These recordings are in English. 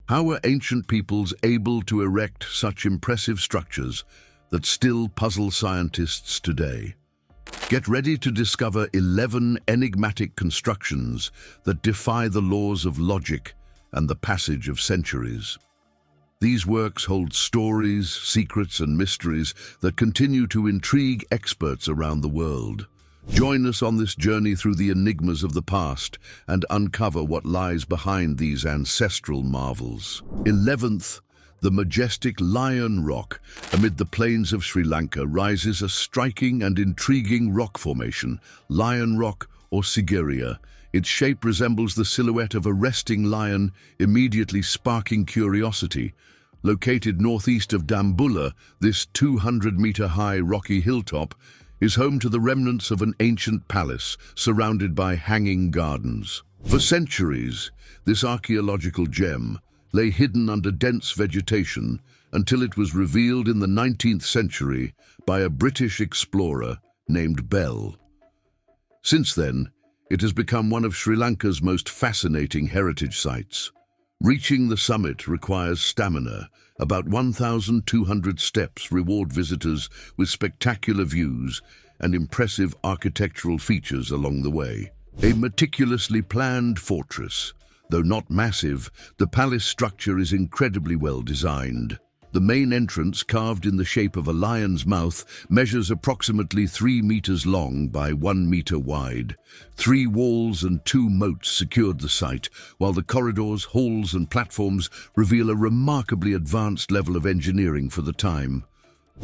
How were ancient peoples able to erect such impressive structures that still puzzle scientists today? Get ready to discover 11 enigmatic constructions that defy the laws of logic and the passage of centuries. These works hold stories, secrets, and mysteries that continue to intrigue experts around the world. Join us on this journey through the enigmas of the past and uncover what lies behind these ancestral marvels. 11th, the majestic Lion Rock amid the plains of Sri Lanka rises a striking and intriguing rock formation, Lion Rock or Sigiriya. Its shape resembles the silhouette of a resting lion, immediately sparking curiosity. Located northeast of Dambulla, this 200-meter-high rocky hilltop is home to the remnants of an ancient palace surrounded by hanging gardens. For centuries, this archaeological gem lay hidden under dense vegetation until it was revealed in the 19th century by a British explorer named Bell. Since then, it has become one of Sri Lanka's most fascinating heritage sites. Reaching the summit requires stamina. About 1,200 steps reward visitors with spectacular views and impressive architectural features along the way. A meticulously planned fortress. Though not massive, the palace structure is incredibly well designed. The main entrance, carved in the shape of a lion's mouth, measures approximately 3 meters long by 1 meter wide. 3 walls and 2 moats secured the site, while the corridors, halls, and platforms reveal a remarkably advanced level of engineering for the time.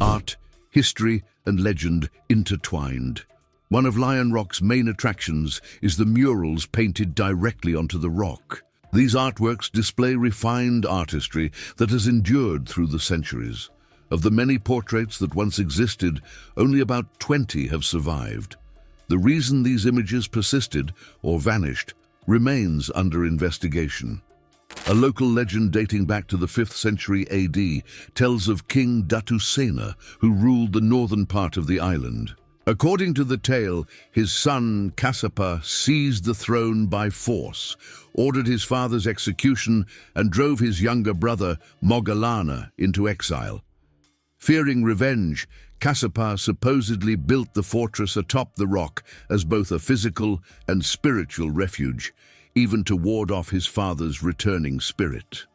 Art, history, and legend intertwined. One of Lion Rock's main attractions is the murals painted directly onto the rock. These artworks display refined artistry that has endured through the centuries. Of the many portraits that once existed, only about 20 have survived. The reason these images persisted or vanished remains under investigation. A local legend dating back to the 5th century AD tells of King Datusena, who ruled the northern part of the island. According to the tale, his son Kassapa seized the throne by force, ordered his father's execution, and drove his younger brother Moggallana into exile. Fearing revenge, Kassapa supposedly built the fortress atop the rock as both a physical and spiritual refuge, even to ward off his father's returning spirit.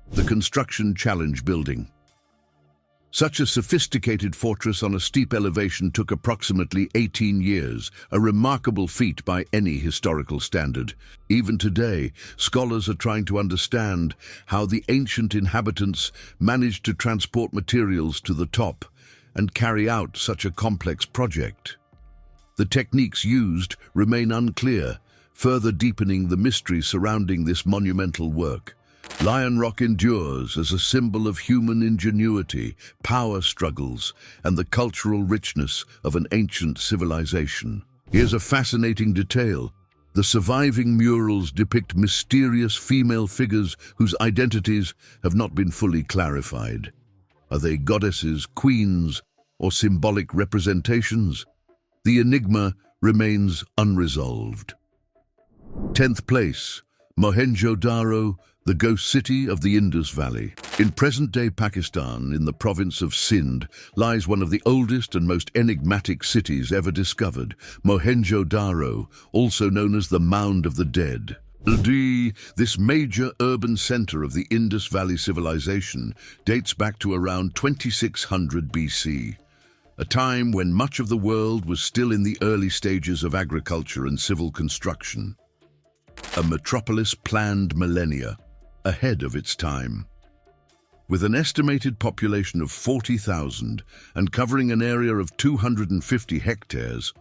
The construction challenge building. Such a sophisticated fortress on a steep elevation took approximately 18 years, a remarkable feat by any historical standard. Even today, scholars are trying to understand how the ancient inhabitants managed to transport materials to the top and carry out such a complex project. The techniques used remain unclear, further deepening the mystery surrounding this monumental work. Lion Rock endures as a symbol of human ingenuity, power struggles, and the cultural richness of an ancient civilization. Here's a fascinating detail. The surviving murals depict mysterious female figures whose identities have not been fully clarified. Are they goddesses, queens, or symbolic representations? The enigma remains unresolved. 10th place, Mohenjo-Daro, the ghost city of the Indus Valley. In present-day Pakistan, in the province of Sindh, lies one of the oldest and most enigmatic cities ever discovered, Mohenjo-Daro, also known as the Mound of the Dead. This major urban center of the Indus Valley civilization dates back to around 2600 BC, a time when much of the world was still in the early stages of agriculture and civil construction. A metropolis planned millennia ahead of its time. With an estimated population of 40,000 and covering an area of 250 hectares,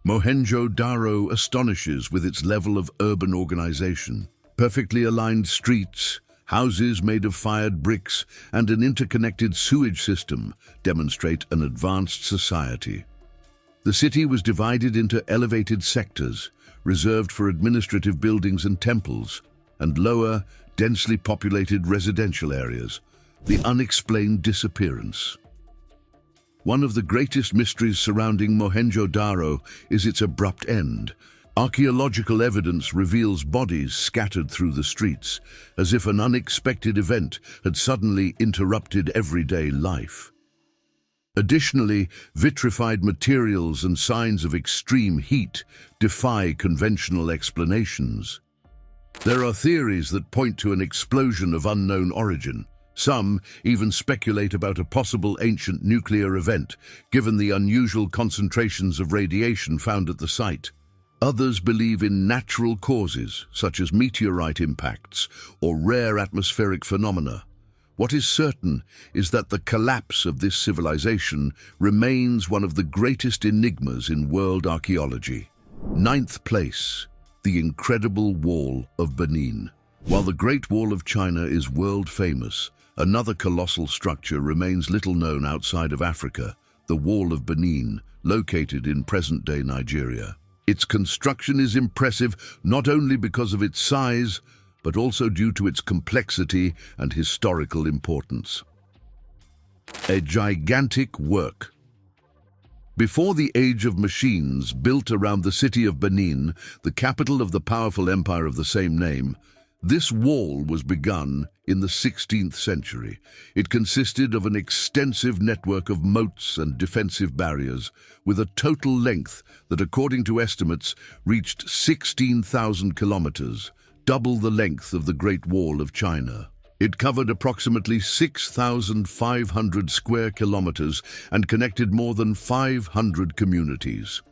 Mohenjo-Daro astonishes with its level of urban organization. Perfectly aligned streets, houses made of fired bricks, and an interconnected sewage system demonstrate an advanced society. The city was divided into elevated sectors, reserved for administrative buildings and temples, and lower, densely populated residential areas, the unexplained disappearance. One of the greatest mysteries surrounding Mohenjo-Daro is its abrupt end. Archaeological evidence reveals bodies scattered through the streets, as if an unexpected event had suddenly interrupted everyday life. Additionally, vitrified materials and signs of extreme heat defy conventional explanations. There are theories that point to an explosion of unknown origin. Some even speculate about a possible ancient nuclear event, given the unusual concentrations of radiation found at the site. Others believe in natural causes, such as meteorite impacts or rare atmospheric phenomena. What is certain is that the collapse of this civilization remains one of the greatest enigmas in world archaeology. 9th place, the incredible Wall of Benin. While the Great Wall of China is world famous, another colossal structure remains little known outside of Africa, the Wall of Benin, located in present-day Nigeria. Its construction is impressive not only because of its size, but also due to its complexity and historical importance. A gigantic work. Before the age of machines built around the city of Benin, the capital of the powerful empire of the same name, this wall was begun in the 16th century. It consisted of an extensive network of moats and defensive barriers, with a total length that, according to estimates, reached 16,000 kilometers, double the length of the Great Wall of China. It covered approximately 6,500 square kilometers and connected more than 500 communities.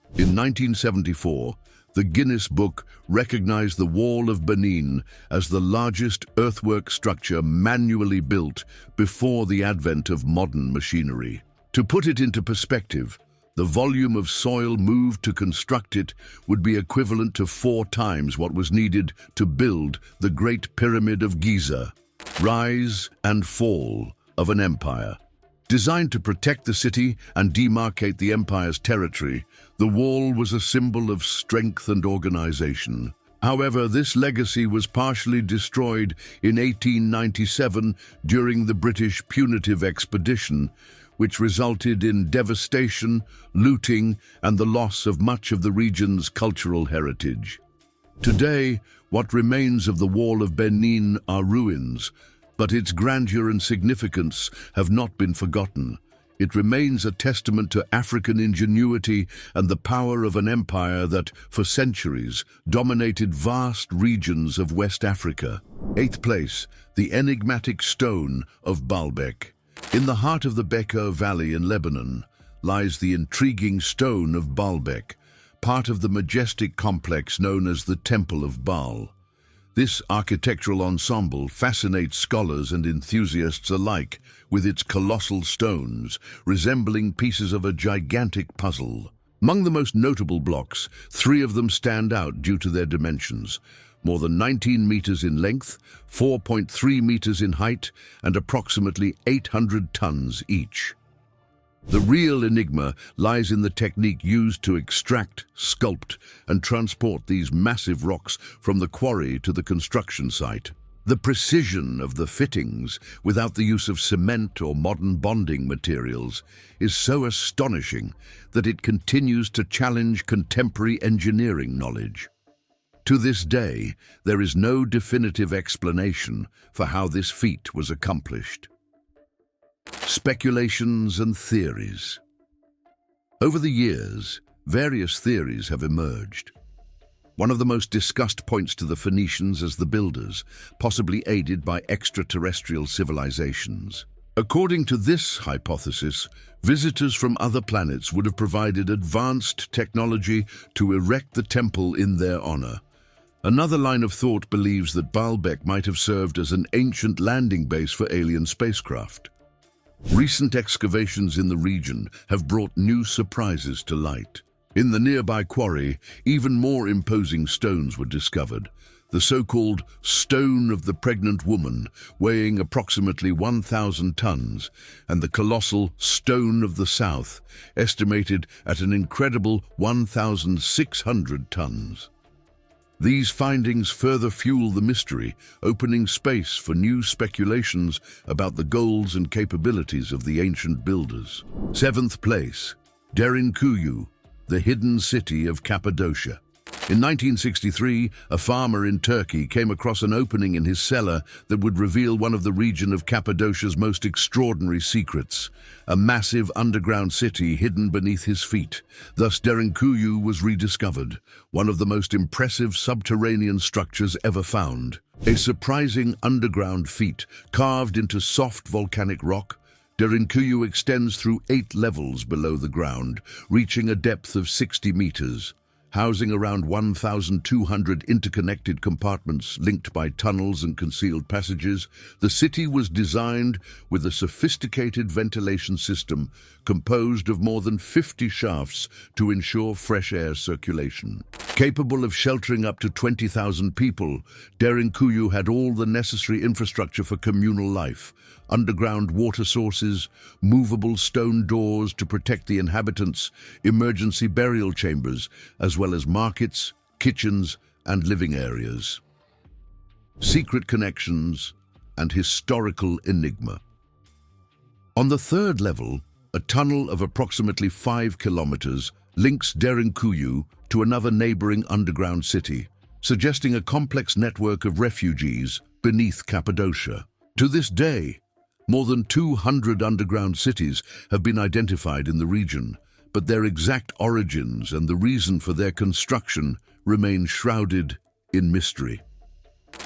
In 1974, the Guinness Book recognized the Wall of Benin as the largest earthwork structure manually built before the advent of modern machinery. To put it into perspective, the volume of soil moved to construct it would be equivalent to 4 times what was needed to build the Great Pyramid of Giza. Rise and fall of an empire. Designed to protect the city and demarcate the empire's territory, the wall was a symbol of strength and organization. However, this legacy was partially destroyed in 1897 during the British punitive expedition, which resulted in devastation, looting, and the loss of much of the region's cultural heritage. Today, what remains of the Wall of Benin are ruins, but its grandeur and significance have not been forgotten. It remains a testament to African ingenuity and the power of an empire that, for centuries, dominated vast regions of West Africa. 8th place, the enigmatic stone of Baalbek. In the heart of the Bekaa Valley in Lebanon lies the intriguing stone of Baalbek, part of the majestic complex known as the Temple of Baal. This architectural ensemble fascinates scholars and enthusiasts alike with its colossal stones, resembling pieces of a gigantic puzzle. Among the most notable blocks, 3 of them stand out due to their dimensions. More than 19 meters in length, 4.3 meters in height, and approximately 800 tons each. The real enigma lies in the technique used to extract, sculpt, and transport these massive rocks from the quarry to the construction site. The precision of the fittings, without the use of cement or modern bonding materials, is so astonishing that it continues to challenge contemporary engineering knowledge. To this day, there is no definitive explanation for how this feat was accomplished. Speculations and theories. Over the years, various theories have emerged. One of the most discussed points to the Phoenicians as the builders, possibly aided by extraterrestrial civilizations. According to this hypothesis, visitors from other planets would have provided advanced technology to erect the temple in their honor. Another line of thought believes that Baalbek might have served as an ancient landing base for alien spacecraft. Recent excavations in the region have brought new surprises to light. In the nearby quarry, even more imposing stones were discovered. The so-called Stone of the Pregnant Woman, weighing approximately 1,000 tons, and the colossal Stone of the South, estimated at an incredible 1,600 tons. These findings further fuel the mystery, opening space for new speculations about the goals and capabilities of the ancient builders. 7th place, Derinkuyu, the hidden city of Cappadocia. In 1963, a farmer in Turkey came across an opening in his cellar that would reveal one of the region of Cappadocia's most extraordinary secrets, a massive underground city hidden beneath his feet. Thus, Derinkuyu was rediscovered, one of the most impressive subterranean structures ever found. A surprising underground feat, carved into soft volcanic rock, Derinkuyu extends through 8 levels below the ground, reaching a depth of 60 meters. Housing around 1,200 interconnected compartments linked by tunnels and concealed passages, the city was designed with a sophisticated ventilation system composed of more than 50 shafts to ensure fresh air circulation. Capable of sheltering up to 20,000 people, Derinkuyu had all the necessary infrastructure for communal life: underground water sources, movable stone doors to protect the inhabitants, emergency burial chambers, as well as markets, kitchens, and living areas. Secret connections and historical enigma. On the 3rd level, a tunnel of approximately 5 kilometers links Derinkuyu to another neighboring underground city, suggesting a complex network of refugees beneath Cappadocia. To this day, more than 200 underground cities have been identified in the region, but their exact origins and the reason for their construction remain shrouded in mystery.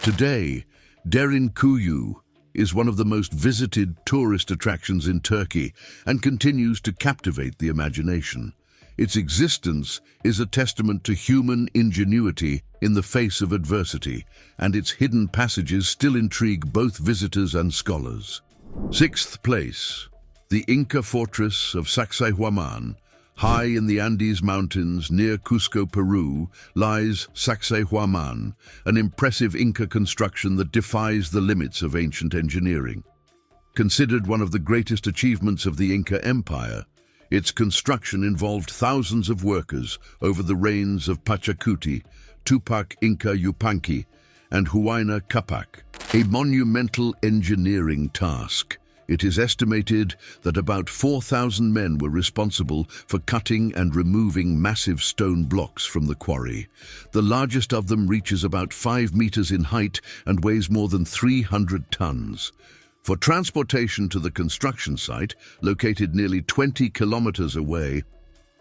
Today, Derinkuyu is one of the most visited tourist attractions in Turkey and continues to captivate the imagination. Its existence is a testament to human ingenuity in the face of adversity, and its hidden passages still intrigue both visitors and scholars. 6th place, the Inca fortress of Sacsayhuaman. High in the Andes Mountains near Cusco, Peru, lies Sacsayhuaman, an impressive Inca construction that defies the limits of ancient engineering. Considered one of the greatest achievements of the Inca Empire, its construction involved thousands of workers over the reigns of Pachacuti, Tupac Inca Yupanqui, and Huayna Capac. A monumental engineering task. It is estimated that about 4,000 men were responsible for cutting and removing massive stone blocks from the quarry. The largest of them reaches about 5 meters in height and weighs more than 300 tons. For transportation to the construction site, located nearly 20 kilometers away,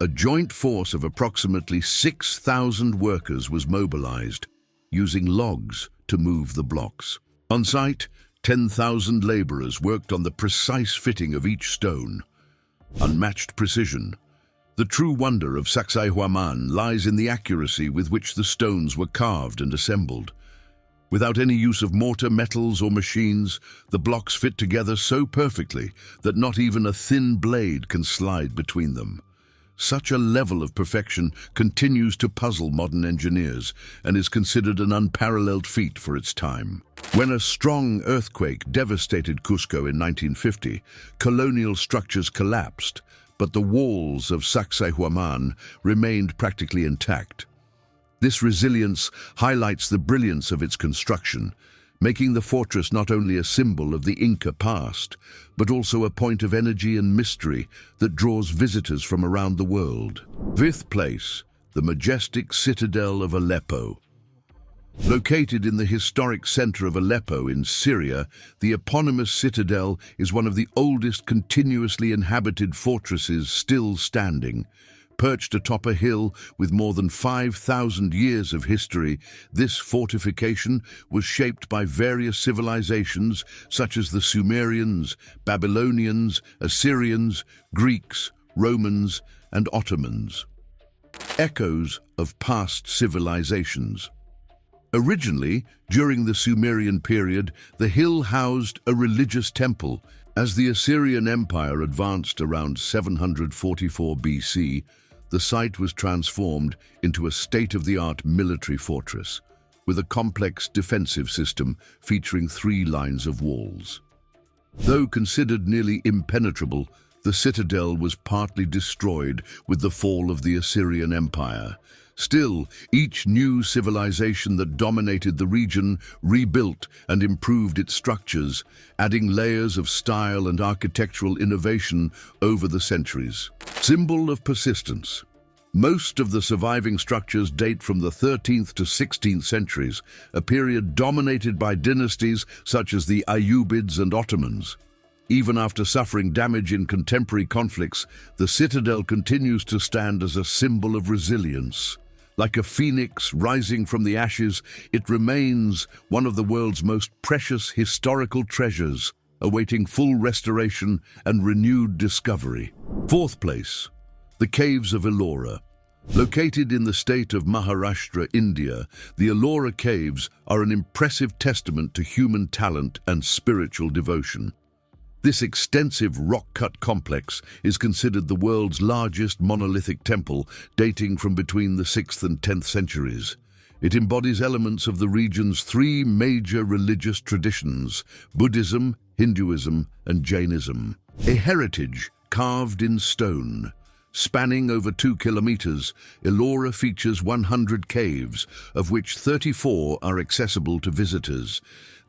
a joint force of approximately 6,000 workers was mobilized, using logs to move the blocks. On site, 10,000 laborers worked on the precise fitting of each stone. Unmatched precision. The true wonder of Sacsayhuaman lies in the accuracy with which the stones were carved and assembled. Without any use of mortar, metals, or machines, the blocks fit together so perfectly that not even a thin blade can slide between them. Such a level of perfection continues to puzzle modern engineers and is considered an unparalleled feat for its time. When a strong earthquake devastated Cusco in 1950, colonial structures collapsed, but the walls of Sacsayhuaman remained practically intact. This resilience highlights the brilliance of its construction, making the fortress not only a symbol of the Inca past, but also a point of energy and mystery that draws visitors from around the world. 5th place, the majestic citadel of Aleppo. Located in the historic center of Aleppo in Syria, the eponymous citadel is one of the oldest continuously inhabited fortresses still standing. Perched atop a hill with more than 5,000 years of history, this fortification was shaped by various civilizations such as the Sumerians, Babylonians, Assyrians, Greeks, Romans, and Ottomans. Echoes of past civilizations. Originally, during the Sumerian period, the hill housed a religious temple. As the Assyrian Empire advanced around 744 BC, the site was transformed into a state-of-the-art military fortress, with a complex defensive system featuring 3 lines of walls. Though considered nearly impenetrable, the citadel was partly destroyed with the fall of the Assyrian Empire. Still, each new civilization that dominated the region rebuilt and improved its structures, adding layers of style and architectural innovation over the centuries. Symbol of persistence. Most of the surviving structures date from the 13th to 16th centuries, a period dominated by dynasties such as the Ayyubids and Ottomans. Even after suffering damage in contemporary conflicts, the citadel continues to stand as a symbol of resilience. Like a phoenix rising from the ashes, it remains one of the world's most precious historical treasures, awaiting full restoration and renewed discovery. Fourth place, the Caves of Ellora. Located in the state of Maharashtra, India, the Ellora Caves are an impressive testament to human talent and spiritual devotion. This extensive rock-cut complex is considered the world's largest monolithic temple, dating from between the 6th and 10th centuries. It embodies elements of the region's three major religious traditions: Buddhism, Hinduism, and Jainism. A heritage carved in stone. Spanning over 2 kilometers, Ellora features 100 caves, of which 34 are accessible to visitors.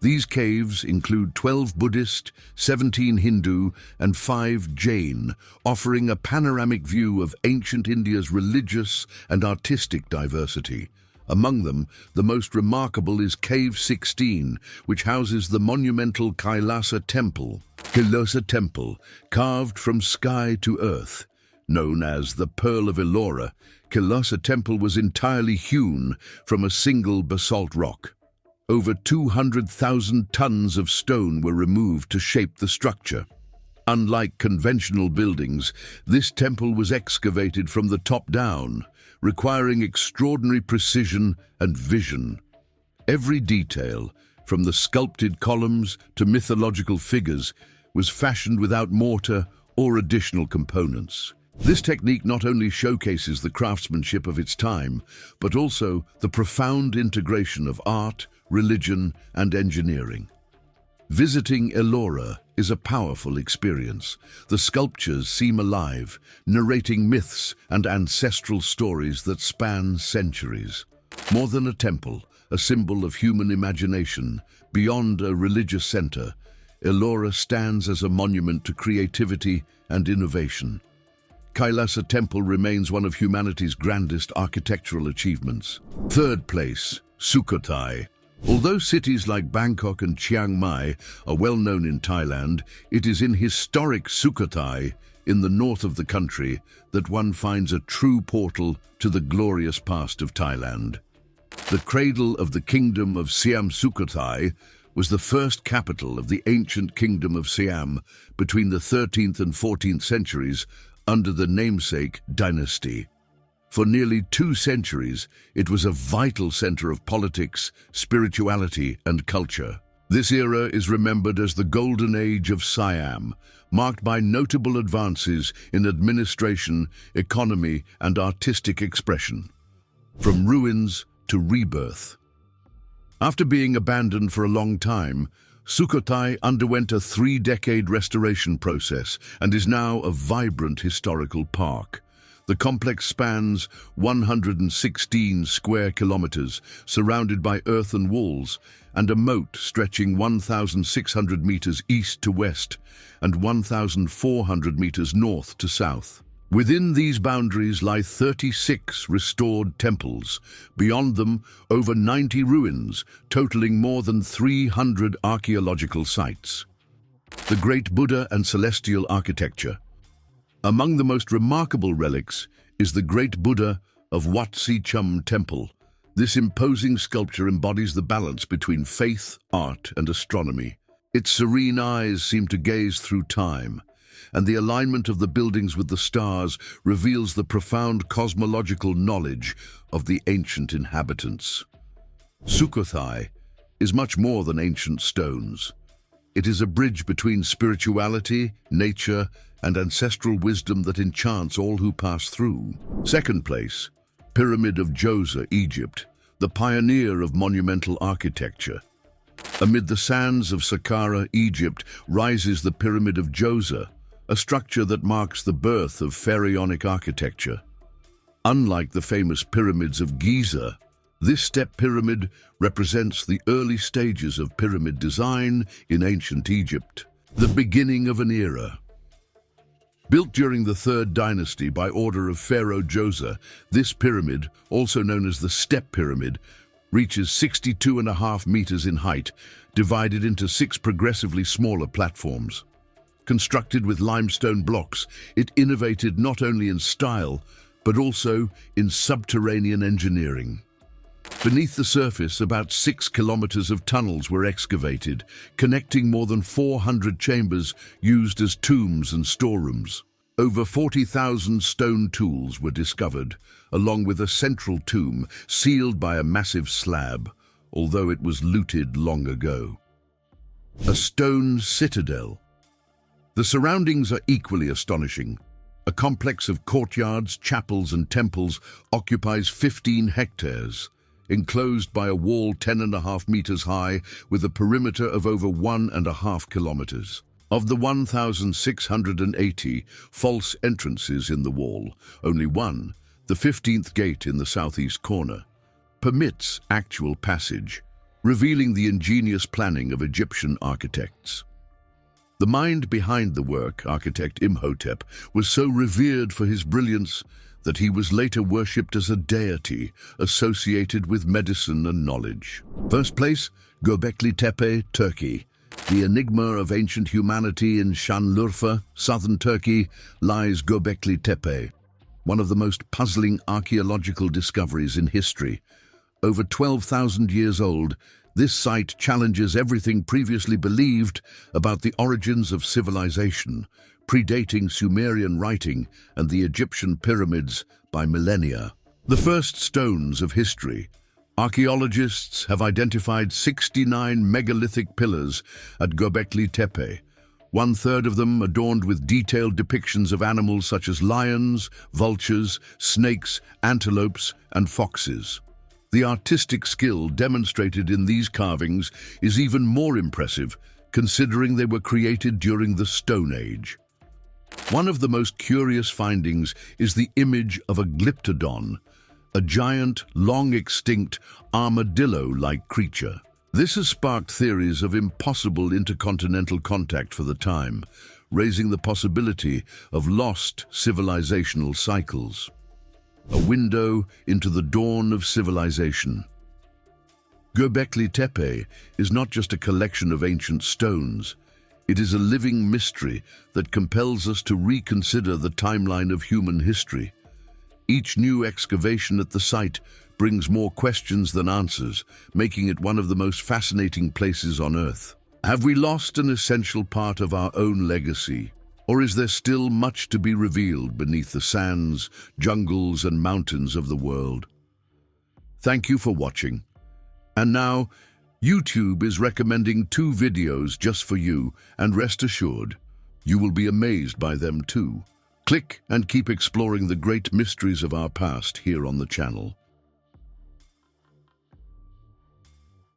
These caves include 12 Buddhist, 17 Hindu, and 5 Jain, offering a panoramic view of ancient India's religious and artistic diversity. Among them, the most remarkable is Cave 16, which houses the monumental Kailasa Temple. Kailasa Temple, carved from sky to earth. Known as the Pearl of Ellora, Kailasa Temple was entirely hewn from a single basalt rock. Over 200,000 tons of stone were removed to shape the structure. Unlike conventional buildings, this temple was excavated from the top down, requiring extraordinary precision and vision. Every detail, from the sculpted columns to mythological figures, was fashioned without mortar or additional components. This technique not only showcases the craftsmanship of its time, but also the profound integration of art, religion, and engineering. Visiting Ellora is a powerful experience. The sculptures seem alive, narrating myths and ancestral stories that span centuries. More than a temple, a symbol of human imagination, beyond a religious center, Ellora stands as a monument to creativity and innovation. Kailasa Temple remains one of humanity's grandest architectural achievements. Third place, Sukhothai. Although cities like Bangkok and Chiang Mai are well known in Thailand, it is in historic Sukhothai, in the north of the country, that one finds a true portal to the glorious past of Thailand. The cradle of the kingdom of Siam, Sukhothai was the first capital of the ancient kingdom of Siam between the 13th and 14th centuries, under the namesake dynasty. For nearly 2 centuries, it was a vital center of politics, spirituality, and culture. This era is remembered as the Golden Age of Siam, marked by notable advances in administration, economy, and artistic expression. From ruins to rebirth. After being abandoned for a long time, Sukhothai underwent a 3-decade restoration process and is now a vibrant historical park. The complex spans 116 square kilometers, surrounded by earthen walls, and a moat stretching 1,600 meters east to west and 1,400 meters north to south. Within these boundaries lie 36 restored temples. Beyond them, over 90 ruins, totaling more than 300 archaeological sites. The Great Buddha and Celestial Architecture. Among the most remarkable relics is the Great Buddha of Wat Si Chum Temple. This imposing sculpture embodies the balance between faith, art, and astronomy. Its serene eyes seem to gaze through time, and the alignment of the buildings with the stars reveals the profound cosmological knowledge of the ancient inhabitants. Sukhothai is much more than ancient stones. It is a bridge between spirituality, nature, and ancestral wisdom that enchants all who pass through. Second place, Pyramid of Djoser, Egypt, the pioneer of monumental architecture. Amid the sands of Saqqara, Egypt, rises the Pyramid of Djoser, a structure that marks the birth of pharaonic architecture. Unlike the famous pyramids of Giza, this step pyramid represents the early stages of pyramid design in ancient Egypt, the beginning of an era. Built during the Third Dynasty by order of Pharaoh Djoser, this pyramid, also known as the Step Pyramid, reaches 62.5 meters in height, divided into 6 progressively smaller platforms. Constructed with limestone blocks, it innovated not only in style, but also in subterranean engineering. Beneath the surface, about 6 kilometers of tunnels were excavated, connecting more than 400 chambers used as tombs and storerooms. Over 40,000 stone tools were discovered, along with a central tomb sealed by a massive slab, although it was looted long ago. A stone citadel. The surroundings are equally astonishing. A complex of courtyards, chapels and temples occupies 15 hectares, enclosed by a wall 10.5 meters high with a perimeter of over 1.5 kilometers. Of the 1,680 false entrances in the wall, only one, the 15th gate in the southeast corner, permits actual passage, revealing the ingenious planning of Egyptian architects. The mind behind the work, architect Imhotep, was so revered for his brilliance that he was later worshipped as a deity associated with medicine and knowledge. First place, Göbekli Tepe, Turkey. The enigma of ancient humanity in Şanlıurfa, southern Turkey, lies Göbekli Tepe, one of the most puzzling archaeological discoveries in history. Over 12,000 years old, this site challenges everything previously believed about the origins of civilization, predating Sumerian writing and the Egyptian pyramids by millennia. The first stones of history. Archaeologists have identified 69 megalithic pillars at Göbekli Tepe, 1/3 of them adorned with detailed depictions of animals such as lions, vultures, snakes, antelopes, and foxes. The artistic skill demonstrated in these carvings is even more impressive, considering they were created during the Stone Age. One of the most curious findings is the image of a glyptodon, a giant, long-extinct, armadillo-like creature. This has sparked theories of impossible intercontinental contact for the time, raising the possibility of lost civilizational cycles. A window into the dawn of civilization. Göbekli Tepe is not just a collection of ancient stones. It is a living mystery that compels us to reconsider the timeline of human history. Each new excavation at the site brings more questions than answers, making it one of the most fascinating places on Earth. Have we lost an essential part of our own legacy? Or is there still much to be revealed beneath the sands, jungles, and mountains of the world? Thank you for watching. And now, YouTube is recommending 2 videos just for you, and rest assured, you will be amazed by them too. Click and keep exploring the great mysteries of our past here on the channel.